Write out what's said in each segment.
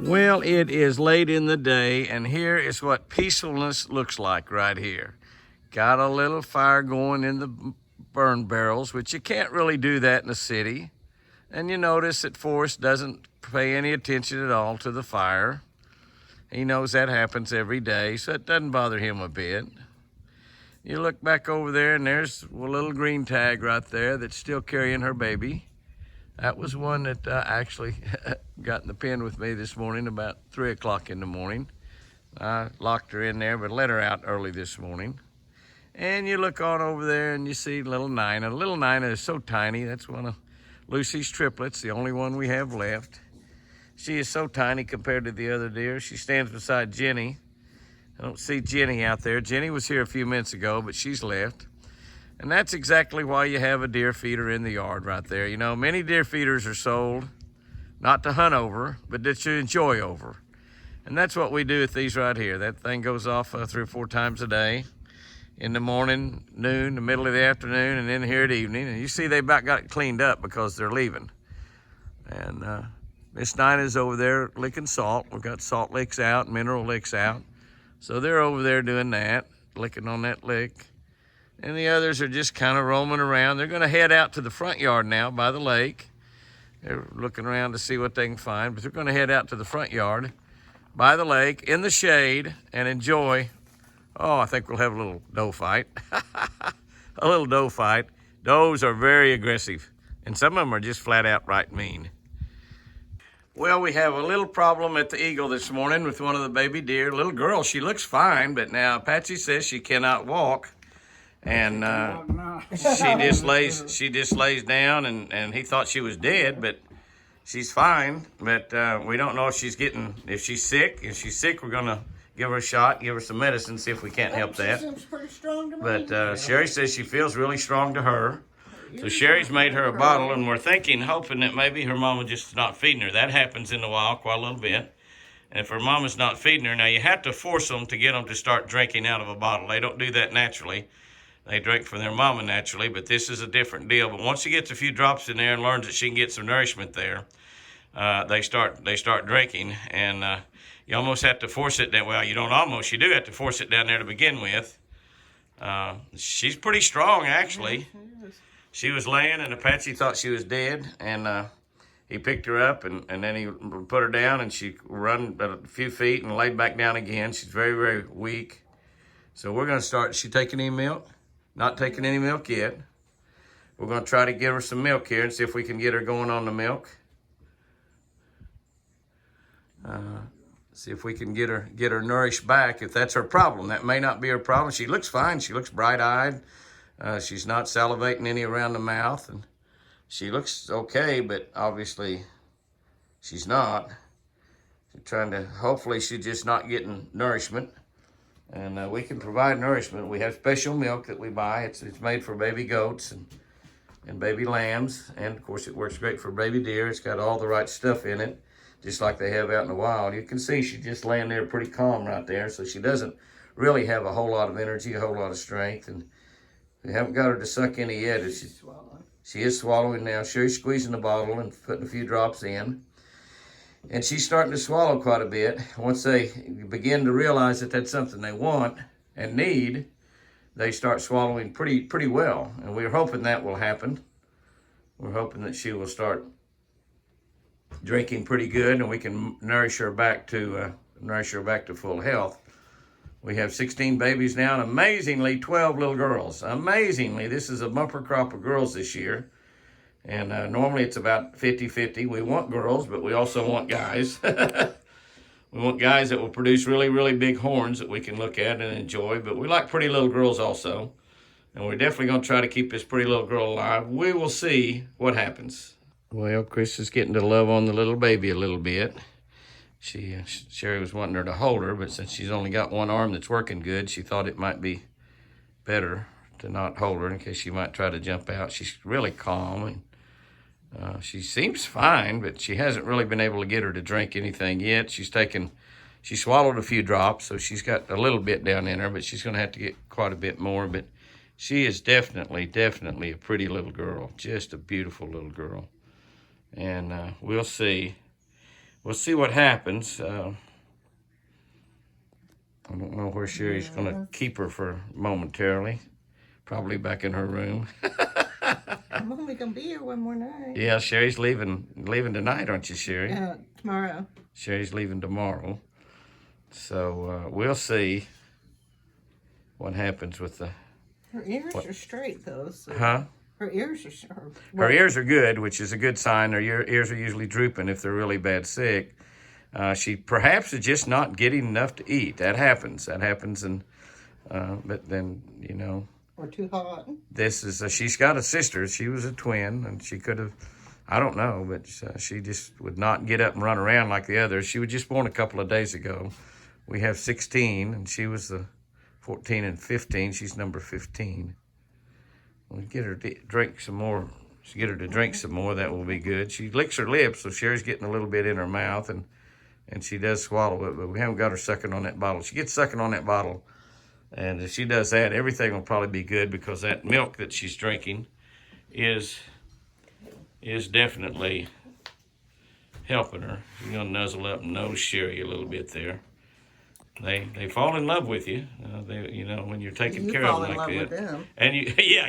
Well, it is late in the day, and here is what peacefulness looks like right here. Got a little fire going in the burn barrels, which you can't really do that in the city. And you notice that Forrest doesn't pay any attention at all to the fire. He knows that happens every day, so it doesn't bother him a bit. You look back over there, and there's a little green tag right there that's still carrying her baby. That was one that actually got in the pen with me this morning about 3 o'clock in the morning. I locked her in there, but let her out early this morning. And you look on over there and you see little Nina. Little Nina is so tiny. That's one of Lucy's triplets, the only one we have left. She is so tiny compared to the other deer. She stands beside Jenny. I don't see Jenny out there. Jenny was here a few minutes ago, but she's left. And that's exactly why you have a deer feeder in the yard right there. You know, many deer feeders are sold not to hunt over, but to enjoy over. And that's what we do with these right here. That thing goes off 3 or 4 times a day. In the morning, noon, the middle of the afternoon, and then here at evening. And you see they about got it cleaned up because they're leaving. And Miss Nina's over there licking salt. We've got salt licks out, mineral licks out. So they're over there doing that, licking on that lick. And the others are just kind of roaming around. They're going to head out to the front yard now by the lake. They're looking around to see what they can find, but they're going to head out to the front yard by the lake in the shade and enjoy. Oh, I think we'll have a little doe fight. A little doe fight. Does are very aggressive, and some of them are just flat out right mean. Well, we have a little problem at the Eagle this morning with one of the baby deer. Little girl, she looks fine, but now Apache says she cannot walk. And she just lays down, and he thought she was dead, but she's fine. But we don't know if she's sick. If she's sick, we're gonna give her a shot, give her some medicine, see if we can't help that. She seems pretty strong to me. But Sherry says she feels really strong to her. So Sherry's made her a bottle, and we're hoping that maybe her mama just not feeding her. That happens in the wild quite a little bit. And if her mama's not feeding her, now you have to force them to get them to start drinking out of a bottle. They don't do that naturally. They drink from their mama naturally, but this is a different deal. But once she gets a few drops in there and learns that she can get some nourishment there, they start drinking. And you almost have to force it that. Well, you don't almost. You do have to force it down there to begin with. She's pretty strong, actually. She was laying, and Apache thought she was dead, and he picked her up, and then he put her down, and she run a few feet and laid back down again. She's very, very weak. So we're going to start. Is she taking any milk? Not taking any milk yet. We're going to try to give her some milk here and see if we can get her going on the milk. See if we can get her nourished back, if that's her problem. That may not be her problem. She looks fine. She looks bright-eyed. She's not salivating any around the mouth, and she looks okay, but obviously she's not. Hopefully she's just not getting nourishment. And we can provide nourishment. We have special milk that we buy. It's made for baby goats and baby lambs. And, of course, it works great for baby deer. It's got all the right stuff in it, just like they have out in the wild. You can see she's just laying there pretty calm right there. So she doesn't really have a whole lot of energy, a whole lot of strength. And we haven't got her to suck any yet. She is swallowing now. She's squeezing the bottle and putting a few drops in. And she's starting to swallow quite a bit. Once they begin to realize that that's something they want and need, they start swallowing pretty well. And we're hoping that will happen. We're hoping that she will start drinking pretty good, and we can nourish her back to full health. We have 16 babies now, and amazingly, 12 little girls. Amazingly, this is a bumper crop of girls this year. And normally it's about 50-50. We want girls, but we also want guys. We want guys that will produce really, really big horns that we can look at and enjoy. But we like pretty little girls also. And we're definitely going to try to keep this pretty little girl alive. We will see what happens. Well, Chris is getting to love on the little baby a little bit. Sherry was wanting her to hold her, but since she's only got one arm that's working good, she thought it might be better to not hold her in case she might try to jump out. She's really calm, and she seems fine, but she hasn't really been able to get her to drink anything yet. She swallowed a few drops, so she's got a little bit down in her, but she's going to have to get quite a bit more. But she is definitely a pretty little girl, just a beautiful little girl. And we'll see we'll see what happens. I don't know where Sherry's going to keep her for momentarily. Probably back in her room. I'm only going to be here one more night. Yeah, Sherry's leaving tonight, aren't you, Sherry? Yeah, tomorrow. Sherry's leaving tomorrow. So we'll see what happens with the... Her ears are straight, though. So Huh? her ears are sharp. Her ears are good, which is a good sign. Her ears are usually drooping if they're really bad sick. She perhaps is just not getting enough to eat. That happens, and but then, you know. Or too hot. This is, she's got a sister. She was a twin, and she could have, I don't know, but she just would not get up and run around like the others. She was just born a couple of days ago. We have 16, and she was the 14 and 15. She's number 15. We'll get her to drink some more. Get her to drink some more. That will be good. She licks her lips, so Sherry's getting a little bit in her mouth, and she does swallow it, but we haven't got her sucking on that bottle. She gets sucking on that bottle, and if she does that, everything will probably be good, because that milk that she's drinking is definitely helping her. You're gonna nuzzle up and nose Sherry a little bit there. They fall in love with you. You know, when you're taking care of them like that. You fall in love with them. And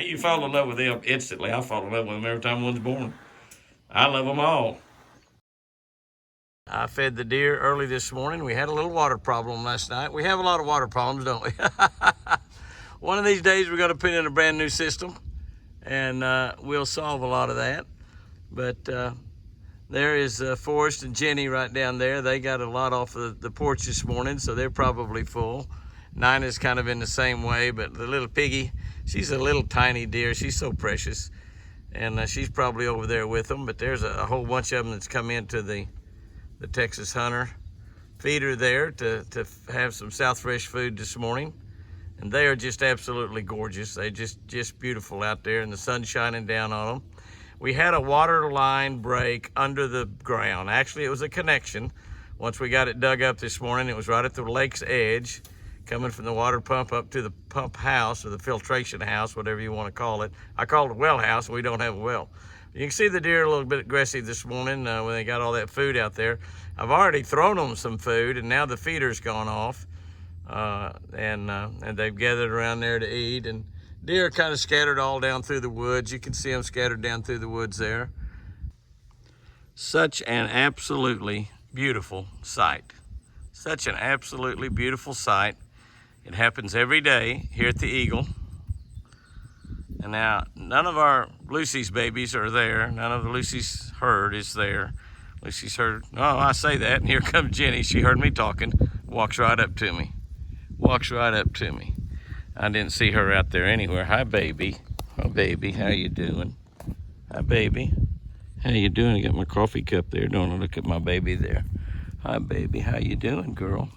you fall in love with them instantly. I fall in love with them every time one's born. I love them all. I fed the deer early this morning. We had a little water problem last night. We have a lot of water problems, don't we? One of these days we're going to put in a brand new system, and we'll solve a lot of that. But there is Forrest and Jenny right down there. They got a lot off the porch this morning, so they're probably full. Nina's kind of in the same way, but the little piggy, she's a little tiny deer. She's so precious, and she's probably over there with them. But there's a whole bunch of them that's come into the Texas Hunter feeder there to have some South Fresh food this morning. And they are just absolutely gorgeous. They're just beautiful out there, and the sun's shining down on them. We had a water line break under the ground. Actually, it was a connection. Once we got it dug up this morning, it was right at the lake's edge, coming from the water pump up to the pump house, or the filtration house, whatever you want to call it. I call it a well house, and we don't have a well. You can see the deer a little bit aggressive this morning when they got all that food out there. I've already thrown them some food, and now the feeder's gone off, and they've gathered around there to eat. And deer are kind of scattered all down through the woods. You can see them scattered down through the woods there. Such an absolutely beautiful sight. Such an absolutely beautiful sight. It happens every day here at the Eagle. And now, none of our Lucy's babies are there. None of the Lucy's herd is there. Lucy's herd, oh, I say that, and here comes Jenny. She heard me talking, walks right up to me. Walks right up to me. I didn't see her out there anywhere. Hi, baby. Hi, baby. How you doing? Hi, baby. How you doing? I got my coffee cup there. Don't look at my baby there. Hi, baby. How you doing, girl?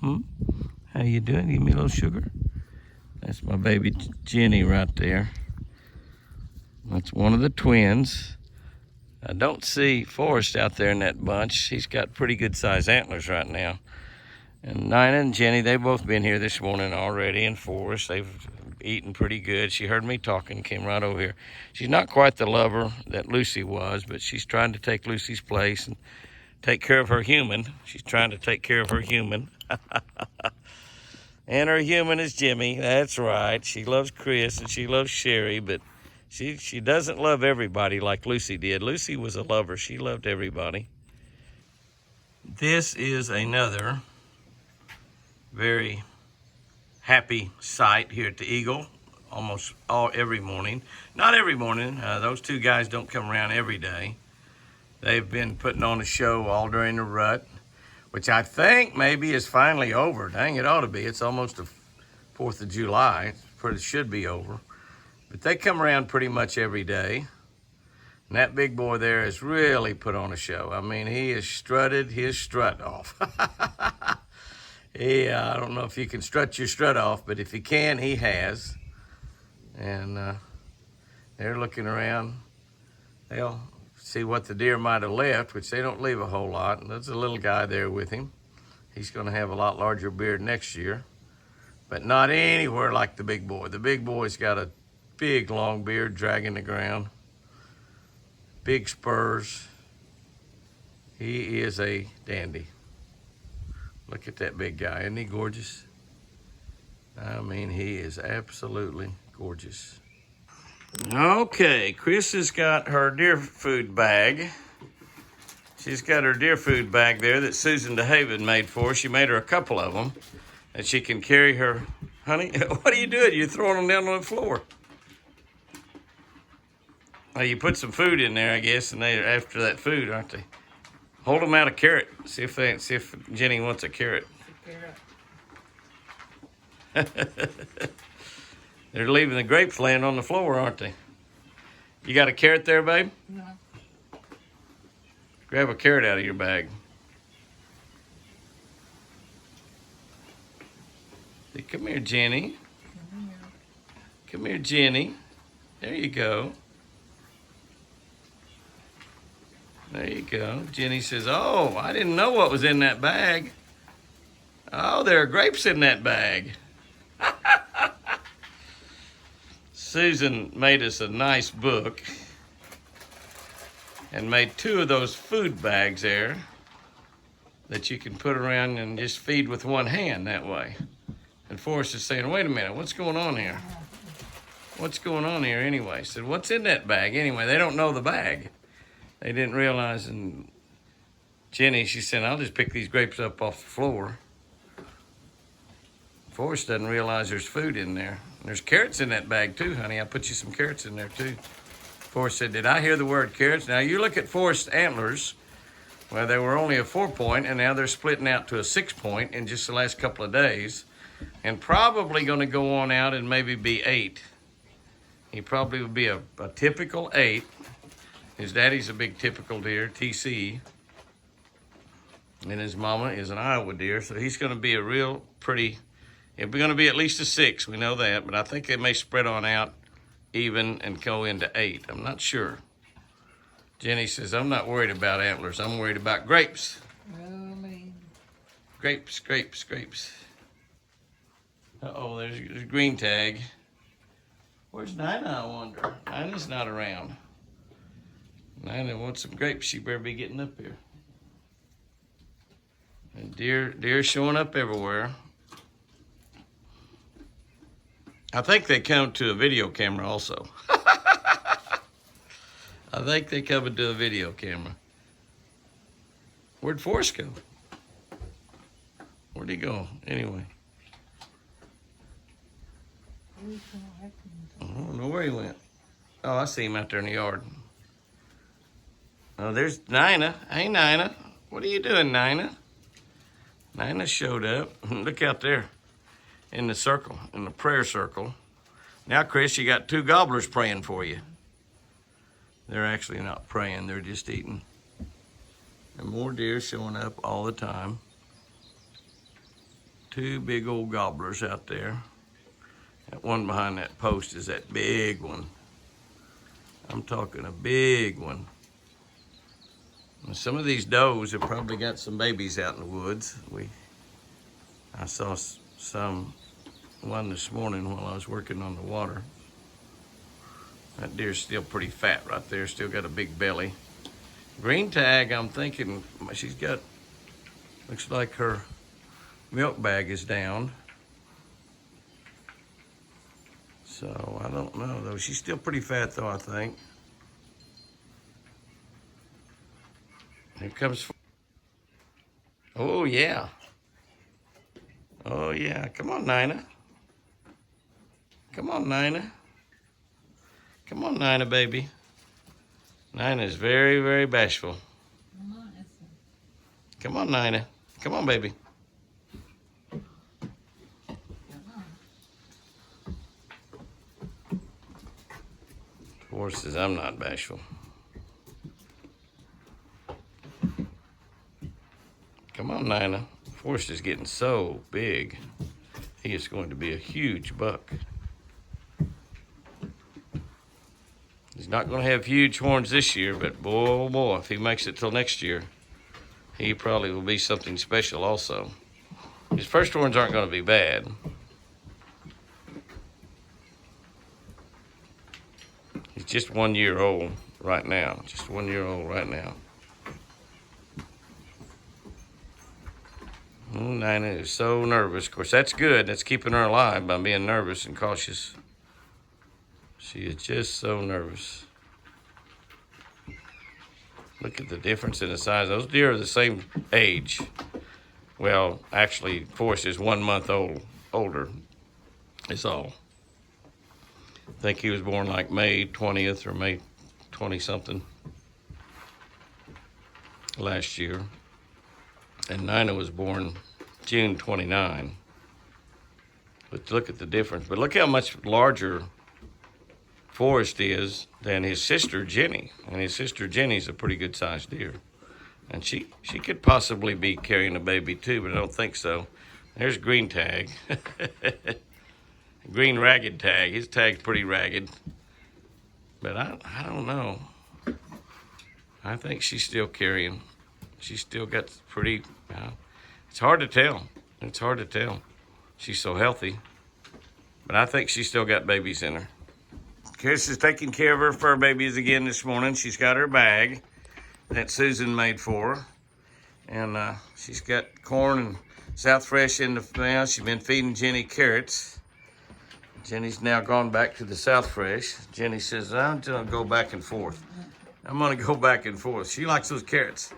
How you doing? Give me a little sugar. That's my baby Jenny right there. That's one of the twins. I don't see Forrest out there in that bunch. He's got pretty good sized antlers right now. And Nina and Jenny, they've both been here this morning already. And Forrest, they've eaten pretty good. She heard me talking, came right over here. She's not quite the lover that Lucy was, but she's trying to take Lucy's place and take care of her human. She's trying to take care of her human. And her human is Jimmy. That's right. She loves Chris and she loves Sherry, but she doesn't love everybody like Lucy did. Lucy was a lover. She loved everybody. This is another very happy sight here at the Eagle, almost every morning. Not every morning. Those two guys don't come around every day. They've been putting on a show all during the rut, which I think maybe is finally over. Dang, it ought to be. It's almost the 4th of July. It should be over. But they come around pretty much every day. And that big boy there has really put on a show. I mean, he has strutted his strut off. I don't know if you can strut your strut off, but if you can, he has. And they're looking around. They'll see what the deer might have left, which they don't leave a whole lot. And there's a little guy there with him. He's going to have a lot larger beard next year, but not anywhere like the big boy. The big boy's got a big long beard dragging the ground, big spurs. He is a dandy. Look at that big guy. Isn't he gorgeous? I mean, he is absolutely gorgeous. Okay, Chris has got her deer food bag. She's got her deer food bag there that Susan DeHaven made for her. She made her a couple of them, and she can carry her. Honey, what are you doing? You're throwing them down on the floor. Well, you put some food in there, I guess, and they're after that food, aren't they? Hold them out a carrot. See if Jenny wants a carrot. They're leaving the grapes laying on the floor, aren't they? You got a carrot there, babe? No. Grab a carrot out of your bag. Hey, come here, Jenny. Come here, Jenny. There you go. There you go. Jenny says, oh, I didn't know what was in that bag. Oh, there are grapes in that bag. Susan made us a nice book and made 2 of those food bags there that you can put around and just feed with one hand that way. And Forrest is saying, wait a minute, what's going on here? What's going on here anyway? I said, what's in that bag anyway? They don't know the bag. They didn't realize. And Jenny, she said, I'll just pick these grapes up off the floor. Forrest doesn't realize there's food in there. There's carrots in that bag too, honey. I put you some carrots in there too. Forrest said, did I hear the word carrots? Now you look at Forrest's antlers. Well, they were only a 4-point, and now they're splitting out to a 6-point in just the last couple of days. And probably going to go on out and maybe be 8. He probably would be a typical 8. His daddy's a big typical deer, TC. And his mama is an Iowa deer, so he's going to be a real pretty. It's going to be at least a 6, we know that, but I think they may spread on out even and go into 8. I'm not sure. Jenny says, I'm not worried about antlers. I'm worried about grapes. Really? Grapes, grapes, grapes. Uh-oh, there's a green tag. Where's Nina, I wonder? Nina's not around. Nina wants some grapes. She better be getting up here. And deer showing up everywhere. I think they come to a video camera also. I think they come into a video camera. Where'd Forrest go? Where'd he go? Anyway. I don't know where he went. Oh, I see him out there in the yard. Oh, there's Nina. Hey, Nina. What are you doing, Nina? Nina showed up. Look out there in the circle, in the prayer circle. Now, Chris, you got 2 gobblers praying for you. They're actually not praying. They're just eating. And more deer showing up all the time. 2 big old gobblers out there. That one behind that post is that big one. I'm talking a big one. And some of these does have probably got some babies out in the woods. I saw one this morning while I was working on the water. That deer's still pretty fat right there, still got a big belly. Green tag, I'm thinking she's got, looks like her milk bag is down. So I don't know though. She's still pretty fat though, I think. Here comes. Oh yeah. Oh yeah. Come on, Nina. Come on, Nina. Come on, Nina, baby. Nina's very, very bashful. Come on, Nina. Come on, baby. Forrest says, I'm not bashful. Come on, Nina. Forrest is getting so big. He is going to be a huge buck. He's not going to have huge horns this year, but boy, oh boy, if he makes it till next year, he probably will be something special also. His first horns aren't going to be bad. He's just 1 year old right now. Just 1 year old right now. Nina is so nervous. Of course, that's good. That's keeping her alive by being nervous and cautious. She is just so nervous. Look at the difference in the size. Those deer are the same age. Well, actually, Forrest is 1 month older. It's all. I think he was born like May 20th or May 20 something last year. And Nina was born June 29. But look at the difference. But look how much larger Forrest is than his sister Jenny. And his sister Jenny's a pretty good sized deer. And she could possibly be carrying a baby too, but I don't think so. There's Green Tag. Green Ragged Tag. His tag's pretty ragged. But I don't know. I think she's still carrying. She's still got pretty, it's hard to tell. It's hard to tell. She's so healthy. But I think she's still got babies in her. Chris is taking care of her fur babies again this morning. She's got her bag that Susan made for her. And she's got corn and South Fresh in the mouth. She's been feeding Jenny carrots. Jenny's now gone back to the South Fresh. Jenny says, I'm going to go back and forth. I'm going to go back and forth. She likes those carrots.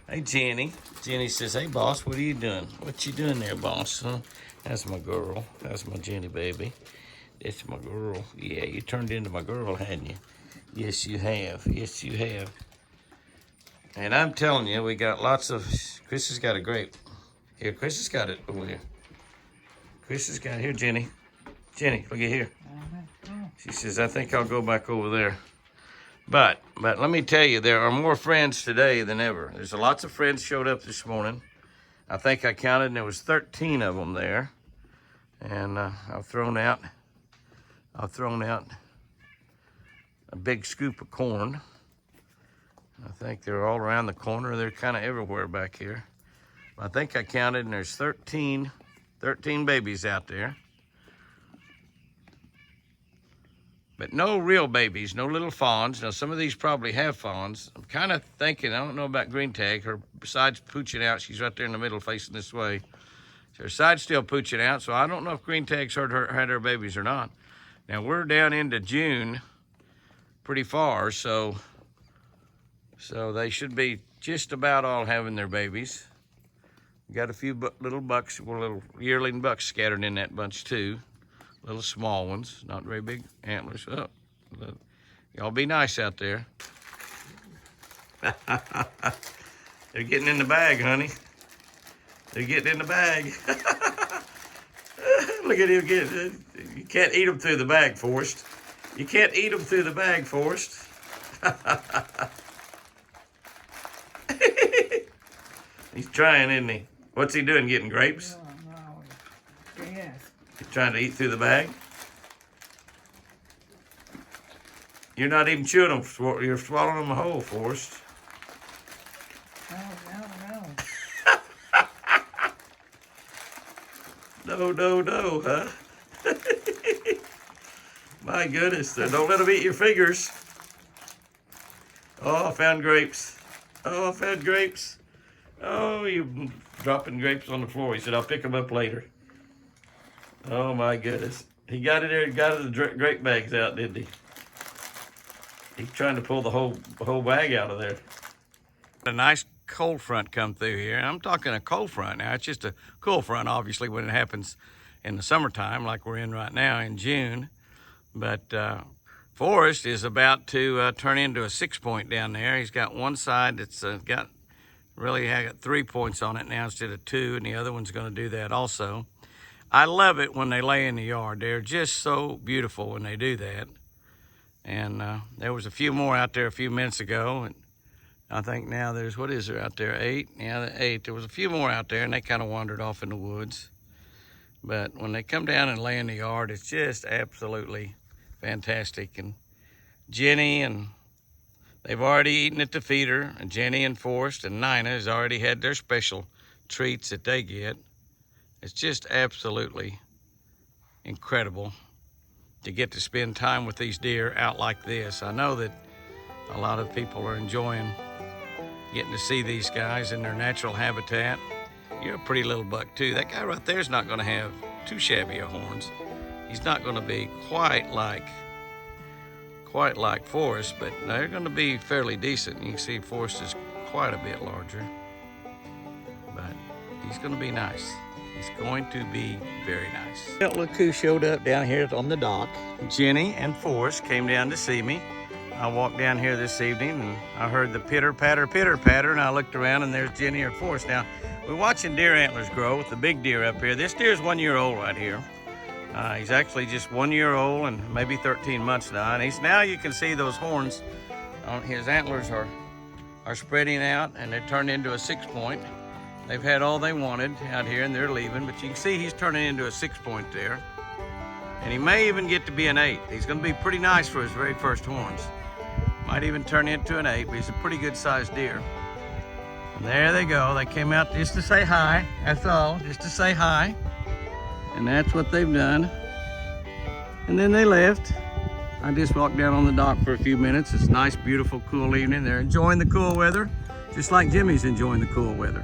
Hey, Jenny. Jenny says, hey, boss, what are you doing? What you doing there, boss? Huh? That's my girl. That's my Jenny baby. That's my girl. Yeah, you turned into my girl, hadn't you? Yes, you have. Yes, you have. And I'm telling you, we got lots of... Chris has got a grape. Here, Chris has got it over here. Chris has got it. Here, Jenny. Jenny, look at here. She says, I think I'll go back over there. But let me tell you, there are more friends today than ever. There's lots of friends showed up this morning. I think I counted, and there was 13 of them there. And I've thrown out a big scoop of corn. I think they're all around the corner. They're kind of everywhere back here. I think I counted, and there's 13 babies out there. But no real babies, no little fawns. Now, some of these probably have fawns. I'm kind of thinking, I don't know about Green Tag. Her side's pooching out. She's right there in the middle facing this way. So her side's still pooching out, so I don't know if Green Tag's had her babies or not. Now, we're down into June pretty far, so they should be just about all having their babies. We got a few little bucks, little yearling bucks scattered in that bunch too. Little small ones, not very big antlers. Oh, y'all be nice out there. They're getting in the bag, honey. They're getting in the bag. Look at him getting. You can't eat them through the bag, Forrest. You can't eat them through the bag, Forrest. He's trying, isn't he? What's he doing, getting grapes? No. Yes. He's trying to eat through the bag? You're not even chewing them. You're swallowing them whole, Forrest. No. No, huh? My goodness, don't let them eat your fingers. Oh, I found grapes. Oh, I found grapes. Oh, you're dropping grapes on the floor. He said, I'll pick them up later. Oh, my goodness. He got in there and got the grape bags out, didn't he? He's trying to pull the whole bag out of there. A nice cold front come through here. I'm talking a cold front now. It's just a cool front, obviously, when it happens in the summertime, like we're in right now in June. But Forrest is about to turn into a 6-point down there. He's got one side that's got 3 points on it now instead of 2, and the other one's going to do that also. I love it when they lay in the yard. They're just so beautiful when they do that. And there was a few more out there a few minutes ago, and I think now there's, what is there out there, 8? Yeah, 8. There was a few more out there, and they kind of wandered off in the woods. But when they come down and lay in the yard, it's just absolutely fantastic. And Jenny, and they've already eaten at the feeder, and Jenny and Forrest and Nina has already had their special treats that they get. It's just absolutely incredible to get to spend time with these deer out like this. I know that a lot of people are enjoying getting to see these guys in their natural habitat. you're a pretty little buck too. That guy right there is not going to have too shabby of horns. He's not going to be quite like Forrest, but they're going to be fairly decent. You can see Forrest is quite a bit larger, but he's going to be nice. He's going to be very nice. Well, look who showed up down here on the dock. Jenny and Forrest came down to see me. I walked down here this evening and I heard the pitter patter, and I looked around and there's Jenny or Forrest. Now, we're watching deer antlers grow with the big deer up here. This deer is 1 year old right here. He's actually just 1 year old and maybe 13 months now. And now you can see those horns on his antlers are spreading out and they're turned into a 6-point. They've had all they wanted out here and they're leaving, but you can see he's turning into a 6-point there. And he may even get to be an 8. He's gonna be pretty nice for his very first horns. Might even turn into an 8, but he's a pretty good sized deer. And there they go. They came out just to say hi. That's all, just to say hi. And that's what they've done. And then they left. I just walked down on the dock for a few minutes. It's a nice, beautiful, cool evening. They're enjoying the cool weather, just like Jimmy's enjoying the cool weather.